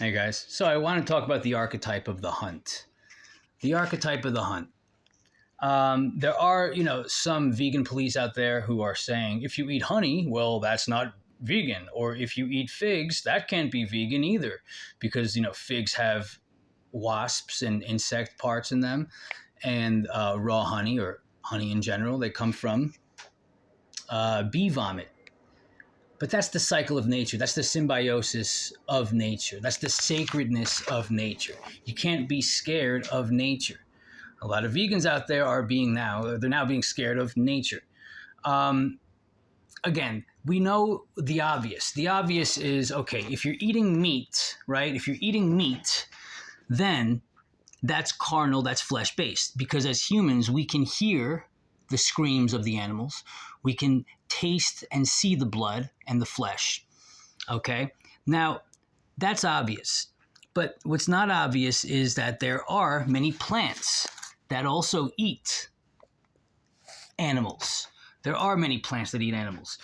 Hey guys, so I want to talk about the archetype of the hunt. The archetype of the hunt. There are, some vegan police out there who are saying if you eat honey, well, that's not vegan, or if you eat figs, that can't be vegan either, because figs have wasps and insect parts in them, and raw honey or honey in general, they come from bee vomit. But that's the cycle of nature. That's the symbiosis of nature. That's the sacredness of nature. You can't be scared of nature. A lot of vegans out there they're now being scared of nature. Again, we know the obvious. The obvious is, okay, if you're eating meat, right? If you're eating meat, then that's carnal, that's flesh-based. Because as humans, we can hear the screams of the animals. We can taste and see the blood and the flesh. Okay? Now, that's obvious. But what's not obvious is that there are many plants that also eat animals. There are many plants that eat animals.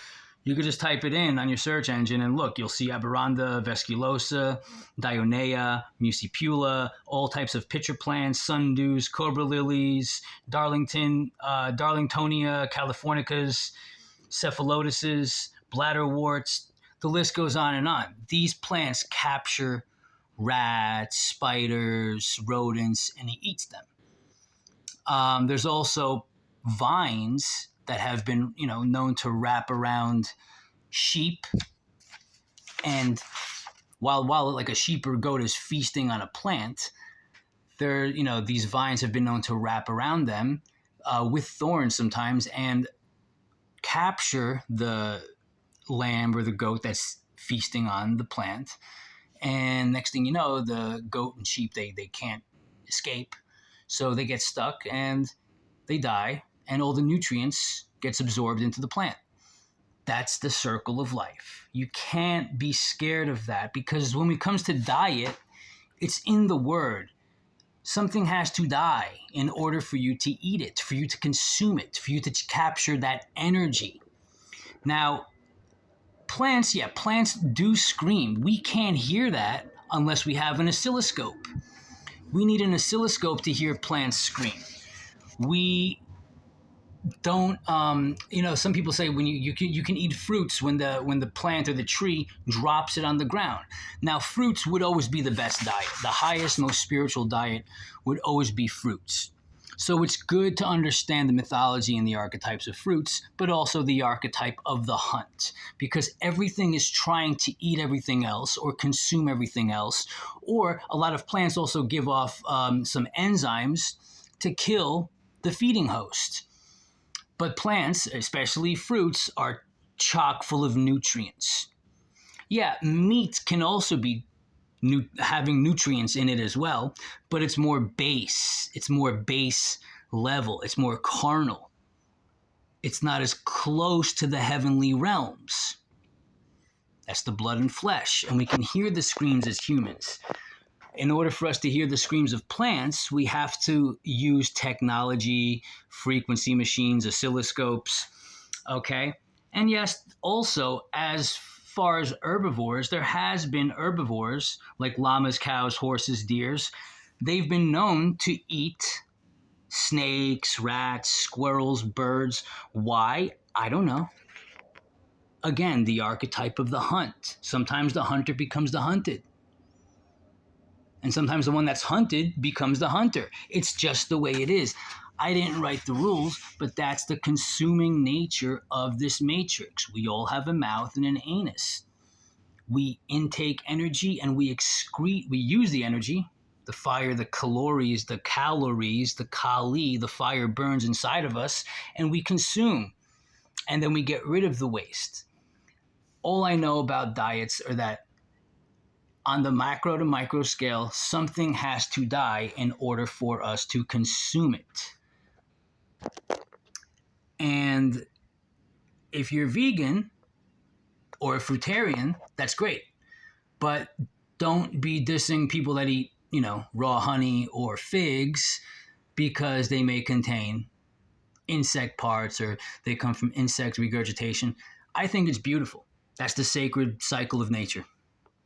You could just type it in on your search engine and look. You'll see Aberranda, Vesculosa, Dionea, Muscipula, all types of pitcher plants, sundews, cobra lilies, Darlingtonia, californicas, cephalotuses, bladderworts. The list goes on and on. These plants capture rats, spiders, rodents, and he eats them. There's also vines that have been, known to wrap around sheep. And while like a sheep or goat is feasting on a plant, these vines have been known to wrap around them with thorns sometimes and capture the lamb or the goat that's feasting on the plant. And next thing you know, the goat and sheep, they can't escape. So they get stuck and they die, and all the nutrients gets absorbed into the plant. That's the circle of life. You can't be scared of that, because when it comes to diet, it's in the word. Something has to die in order for you to eat it, for you to consume it, for you to capture that energy. Now, plants do scream. We can't hear that unless we have an oscilloscope. We need an oscilloscope to hear plants scream. We don't, some people say when you can eat fruits when the plant or the tree drops it on the ground. Now, fruits would always be the best diet. The highest, most spiritual diet would always be fruits. So it's good to understand the mythology and the archetypes of fruits, but also the archetype of the hunt, because everything is trying to eat everything else or consume everything else. Or a lot of plants also give off some enzymes to kill the feeding host. But plants, especially fruits, are chock full of nutrients. Yeah, meat can also be having nutrients in it as well, but it's more base. It's more base level. It's more carnal. It's not as close to the heavenly realms. That's the blood and flesh, and we can hear the screams as humans. In order for us to hear the screams of plants, we have to use technology, frequency machines, oscilloscopes, okay? And yes, also, as far as herbivores, there has been herbivores like llamas, cows, horses, deers. They've been known to eat snakes, rats, squirrels, birds. Why? I don't know. Again, the archetype of the hunt. Sometimes the hunter becomes the hunted. And sometimes the one that's hunted becomes the hunter. It's just the way it is. I didn't write the rules, but that's the consuming nature of this matrix. We all have a mouth and an anus. We intake energy and we excrete, we use the energy, the fire, the calories, the kali, the fire burns inside of us, and we consume. And then we get rid of the waste. All I know about diets are that on the macro to micro scale, something has to die in order for us to consume it. And if you're vegan or a fruitarian, that's great. But don't be dissing people that eat, raw honey or figs because they may contain insect parts or they come from insect regurgitation. I think it's beautiful. That's the sacred cycle of nature.